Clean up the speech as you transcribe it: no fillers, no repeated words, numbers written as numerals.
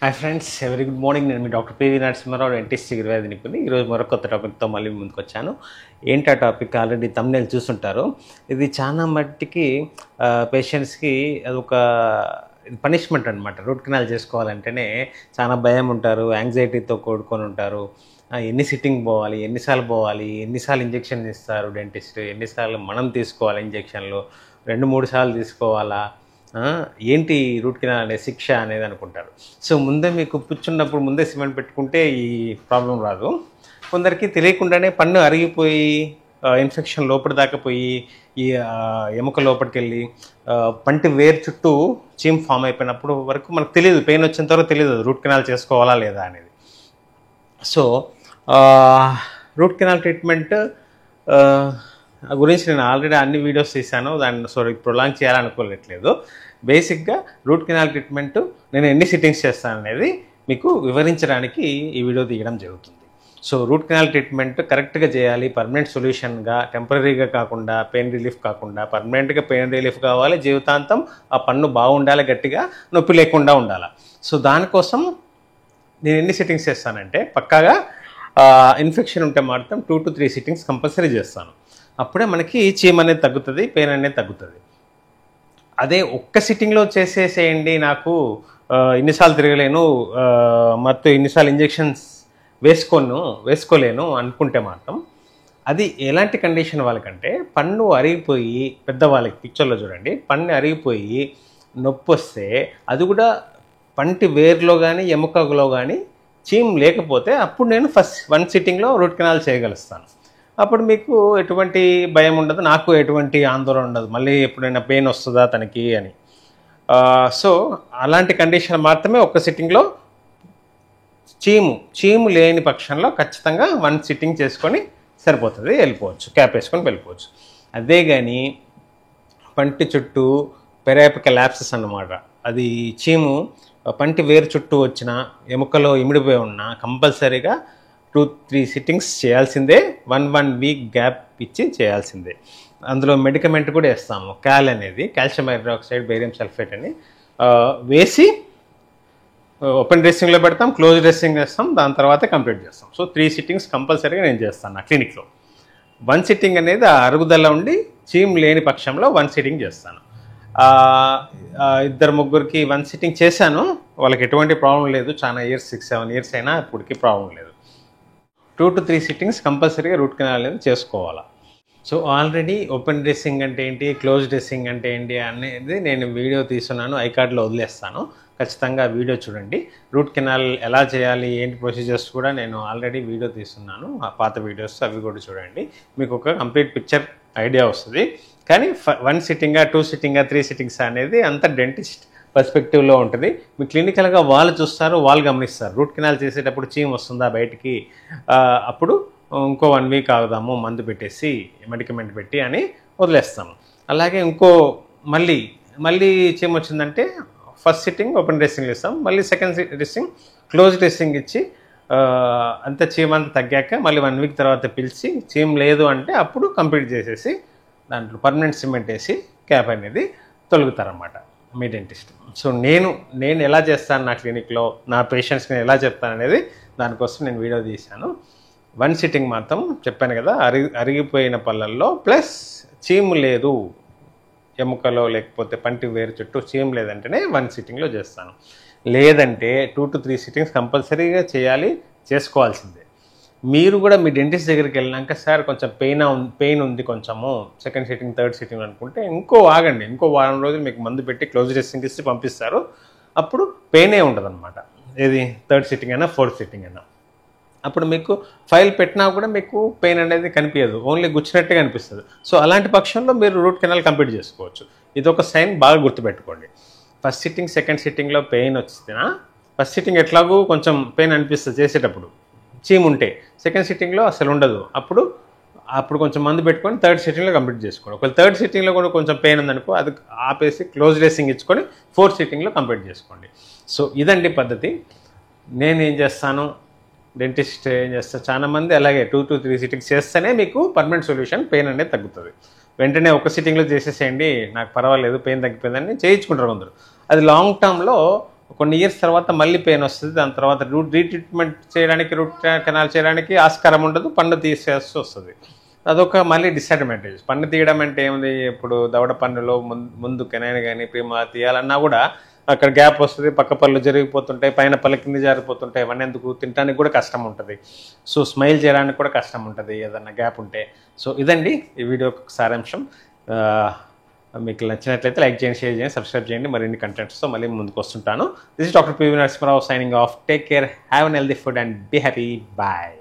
Hi friends, very good morning. నేను మీ doctor PV Narasimha Rao, dentist చిగురువ్యాధి నిపుణుని. ఈరోజు మరొక కొత్త టాపిక్తో మళ్ళీ ముందుకు వచ్చాను. ఏంటి ఆ టాపిక్? ఆల్రెడీ థంబ్నెయిల్ చూస్తుంటారు. ఇది చాలా మట్టికి పేషెంట్స్కి అదొక పనిష్మెంట్ అనమాట. రూట్ కెనాల్ చేసుకోవాలంటేనే చాలా భయం ఉంటారు, యాంగ్జైటీతో కూడుకొని ఉంటారు. ఎన్ని సిట్టింగ్ పోవాలి, ఎన్నిసార్లు పోవాలి, ఎన్నిసార్లు ఇంజెక్షన్ ఇస్తారు డెంటిస్ట్, ఎన్నిసార్లు మనం తీసుకోవాలి ఇంజెక్షన్లు, 2-3 సార్లు తీసుకోవాలా, ఏంటి రూట్ కెనాల్ అనే శిక్ష అనేది అనుకుంటారు. సో ముందే మీకు కూర్చున్నప్పుడు ముందే సిమెంట్ పెట్టుకుంటే ఈ ప్రాబ్లం రాదు. కొందరికి తెలియకుండానే పన్ను అరిగిపోయి ఇన్ఫెక్షన్ లోపలి దాకా పోయి ఈ ఎముక లోపలికి వెళ్ళి పంటి వేరు చుట్టూ చీమ్ ఫామ్ అయిపోయినప్పుడు వరకు మనకు తెలియదు, పెయిన్ వచ్చేంత వరకు తెలియదు రూట్ కెనాల్ చేసుకోవాలా లేదా అనేది. సో రూట్ కెనాల్ ట్రీట్మెంట్ గురించి నేను ఆల్రెడీ అన్ని వీడియోస్ తీశాను. దాన్ని ప్రొలాంగ్ చేయాలనుకోలేదు. బేసిక్గా రూట్ కెనాల్ ట్రీట్మెంట్ నేను ఎన్ని సిట్టింగ్స్ చేస్తాను అనేది మీకు వివరించడానికి ఈ వీడియో తీయడం జరుగుతుంది. సో రూట్ కెనాల్ ట్రీట్మెంట్ కరెక్ట్గా చేయాలి, పర్మనెంట్ సొల్యూషన్గా, టెంపరీగా కాకుండా, పెయిన్ రిలీఫ్ కాకుండా పర్మనెంట్గా పెయిన్ రిలీఫ్ కావాలి. జీవితాంతం ఆ పన్ను బాగుండాలి, గట్టిగా నొప్పి లేకుండా ఉండాలి. సో దానికోసం నేను ఎన్ని సిట్టింగ్స్ చేస్తానంటే, పక్కాగా ఇన్ఫెక్షన్ ఉంటే మాత్రం 2 to 3 సిట్టింగ్స్ కంపల్సరీ చేస్తాను. అప్పుడే మనకి చీమ్ అనేది తగ్గుతుంది, పెయిన్ అనేది తగ్గుతుంది. అదే ఒక్క సిట్టింగ్లో చేసేసేయండి, నాకు ఇన్నిసార్లు తిరగలేను, మొత్తం ఇన్నిసార్లు ఇంజెక్షన్స్ వేసుకోలేను అనుకుంటే మాత్రం అది ఎలాంటి కండిషన్ వాళ్ళకంటే, పన్ను అరిగిపోయి, పెద్దవాళ్ళకి పిక్చర్లో చూడండి, పన్ను అరిగిపోయి నొప్పి వస్తే, అది కూడా పంటి వేరులో కానీ ఎముకలో కానీ చీమ్ లేకపోతే, అప్పుడు నేను ఫస్ట్ 1 సిట్టింగ్లో రూట్ కెనాల్ చేయగలుగుతాను. అప్పుడు మీకు ఎటువంటి భయం ఉండదు, నాకు ఎటువంటి ఆందోళన ఉండదు, మళ్ళీ ఎప్పుడైనా పెయిన్ వస్తుందా తనకి అని. సో అలాంటి కండిషన్ మాత్రమే ఒక్క సిట్టింగ్లో చీము లేని పక్షంలో ఖచ్చితంగా 1 సిట్టింగ్ చేసుకొని సరిపోతుంది, వెళ్ళిపోవచ్చు, క్యాప్ వేసుకొని వెళ్ళిపోవచ్చు. అదే కానీ పంటి చుట్టూ పెరాపికల్ ల్యాప్సెస్ అన్నమాట, అది చీము పంటి వేరు చుట్టూ వచ్చిన, ఎముకలో ఇమిడిపోయి ఉన్నా కంపల్సరీగా 2-3 సిట్టింగ్స్ చేయాల్సిందే. 1 వీక్ గ్యాప్ ఇచ్చి చేయాల్సిందే. అందులో మెడికమెంట్ కూడా వేస్తాము, క్యాల్ అనేది, కాల్షియం హైడ్రాక్సైడ్, బేరియం సల్ఫేట్ అని వేసి ఓపెన్ డ్రెస్సింగ్లో పెడతాం, క్లోజ్ డ్రెస్సింగ్ చేస్తాం, దాని తర్వాత కంప్లీట్ చేస్తాం. సో 3 సిట్టింగ్స్ కంపల్సరీగా నేను చేస్తాను నా క్లినిక్లో. 1 సిట్టింగ్ అనేది ఆ అరుగుదల ఉండి చీమ్ లేని పక్షంలో 1 సిట్టింగ్ చేస్తాను. 2-3కి 1 సిట్టింగ్ చేశాను, వాళ్ళకి ఎటువంటి ప్రాబ్లం లేదు. చాలా ఇయర్స్, 6-7 ఇయర్స్ అయినా ఇప్పటికి ప్రాబ్లం లేదు. 2 to 3 సిట్టింగ్స్ కంపల్సరీగా రూట్ కెనాల్ అనేది చేసుకోవాలా. సో ఆల్రెడీ ఓపెన్ డ్రెస్సింగ్ అంటే ఏంటి, క్లోజ్ డ్రెస్సింగ్ అంటే ఏంటి అనేది నేను వీడియో తీస్తున్నాను, ఐకార్డ్లో వదిలేస్తాను, ఖచ్చితంగా వీడియో చూడండి. రూట్ కెనాల్ ఎలా చేయాలి, ఏంటి ప్రొసీజర్స్ కూడా నేను ఆల్రెడీ వీడియో తీస్తున్నాను, ఆ పాత వీడియోస్ అవి కూడా చూడండి, మీకు ఒక కంప్లీట్ పిక్చర్ ఐడియా వస్తుంది. కానీ 1 సిట్టింగా, 2 సిట్టింగా, 3 సిట్టింగ్స్ అనేది అంత డెంటిస్ట్ పర్స్పెక్టివ్లో ఉంటుంది. మీ క్లినికల్గా వాళ్ళు చూస్తారు, వాళ్ళు గమనిస్తారు. రూట్ కెనాల్ చేసేటప్పుడు చీమ్ వస్తుందా బయటికి, అప్పుడు ఇంకో 1 వీక్ ఆగుదాము, మందు పెట్టేసి మెడికమెంట్ పెట్టి అని వదిలేస్తాము. అలాగే మళ్ళీ చీమ్ వచ్చిందంటే ఫస్ట్ సిట్టింగ్ ఓపెన్ డ్రెస్సింగ్ ఇస్తాం, మళ్ళీ సెకండ్ డ్రెస్సింగ్ క్లోజ్ డ్రెస్సింగ్ ఇచ్చి అంత చీమ్ అంతా తగ్గాక మళ్ళీ 1 వీక్ తర్వాత పిలిచి చీమ్ లేదు అంటే అప్పుడు కంప్లీట్ చేసేసి దాంట్లో పర్మనెంట్ సిమెంట్ వేసి క్యాప్ అనేది తొలుగుతారన్నమాట మీ డెంటిస్ట్. సో నేను ఎలా చేస్తాను నా క్లినిక్లో, నా పేషెంట్స్ని ఎలా చెప్తాను అనేది దానికోసం నేను వీడియో తీశాను. 1 సిట్టింగ్ మాత్రం చెప్పాను కదా, అరిగిపోయిన పళ్ళల్లో ప్లస్ చీము లేదు ఎముకలో, లేకపోతే పంటి వేరు చుట్టూ చీము లేదంటేనే 1 సిట్టింగ్లో చేస్తాను. లేదంటే 2 to 3 సిట్టింగ్స్ కంపల్సరీగా చేసుకోవాల్సిందే. మీరు కూడా మీ డెంటిస్ట్ దగ్గరికి వెళ్ళినాక, సార్ కొంచెం పెయిన్ ఉంది కొంచెము, సెకండ్ సిట్టింగ్, థర్డ్ సిట్టింగ్ అనుకుంటే ఆగండి, ఇంకో వారం రోజులు మీకు మందు పెట్టి క్లోజ్ డ్రెస్సింగ్ ఇచ్చి పంపిస్తారు. అప్పుడు పెయినే ఉండదు అనమాట, ఏది థర్డ్ సిట్టింగ్ అయినా 4th సిట్టింగ్ అయినా. అప్పుడు మీకు ఫైల్ పెట్టినా కూడా మీకు పెయిన్ అనేది కనిపించదు, ఓన్లీ గుచ్చినట్టే కనిపిస్తుంది. సో అలాంటి పక్షంలో మీరు రూట్ కెనాల్ కంప్లీట్ చేసుకోవచ్చు. ఇదొక సైన్ బాగా గుర్తుపెట్టుకోండి. ఫస్ట్ సిట్టింగ్, సెకండ్ సిట్టింగ్లో పెయిన్ వచ్చినా, ఫస్ట్ సిట్టింగ్ ఎట్లాగూ కొంచెం పెయిన్ అనిపిస్తుంది చేసేటప్పుడు, చీమ్ ఉంటే. సెకండ్ సిట్టింగ్లో అసలు ఉండదు, అప్పుడు కొంచెం మందు పెట్టుకొని థర్డ్ సిట్టింగ్లో కంప్లీట్ చేసుకోండి. ఒకవేళ థర్డ్ సిట్టింగ్లో కూడా కొంచెం పెయిన్ ఉందనుకో, అది ఆపేసి క్లోజ్ డ్రెస్సింగ్ ఇచ్చుకొని 4th సిట్టింగ్లో కంప్లీట్ చేసుకోండి. సో ఇదండి పద్ధతి. నేను ఏం చేస్తాను, డెంటిస్ట్ ఏం చేస్తారు, చాలామంది అలాగే 2 to 3 సిట్టింగ్స్ చేస్తేనే మీకు పర్మనెంట్ సొల్యూషన్, పెయిన్ అనేది తగ్గుతుంది. వెంటనే ఒక సిట్టింగ్లో చేసేసేయండి, నాకు పర్వాలేదు, పెయిన్ తగ్గిపోయిందని చేయించుకుంటారు కొందరు. అది లాంగ్ టర్మ్లో కొన్ని ఇయర్స్ తర్వాత మళ్ళీ పెయిన్ వస్తుంది. దాని తర్వాత రీట్రీట్మెంట్ చేయడానికి, రూట్ కెనాల్ చేయడానికి ఆస్కారం ఉండదు, పన్ను తీసేసి వస్తుంది. అదొక మళ్ళీ డిసడ్వాంటేజ్. పన్ను తీయడం అంటే ఏముంది, ఇప్పుడు దవడ పన్నులో ముందు కెనాయిన్ కానీ ప్రీమోలార్ తీయాలన్నా కూడా అక్కడ గ్యాప్ వస్తుంది, పక్క పళ్ళు జరిగిపోతుంటాయి, పైన పళ్ళు కింద జారిపోతుంటాయి. అవన్నీ ఎందుకు, తినడానికి కూడా కష్టం ఉంటుంది. సో స్మైల్ చేయడానికి కూడా కష్టం ఉంటుంది ఏదన్నా గ్యాప్ ఉంటే. సో ఇదండి ఈ వీడియో సారాంశం. మీకు నచ్చినట్లయితే లైక్ చేయండి, షేర్ చేయండి, సబ్స్క్రైబ్ చేయండి. మరిన్ని కంటెంట్స్తో మళ్ళీ ముందుకు వస్తుంటాను. This is doctor PV Narasimha Rao signing off. Take care, have an healthy food and be happy. Bye.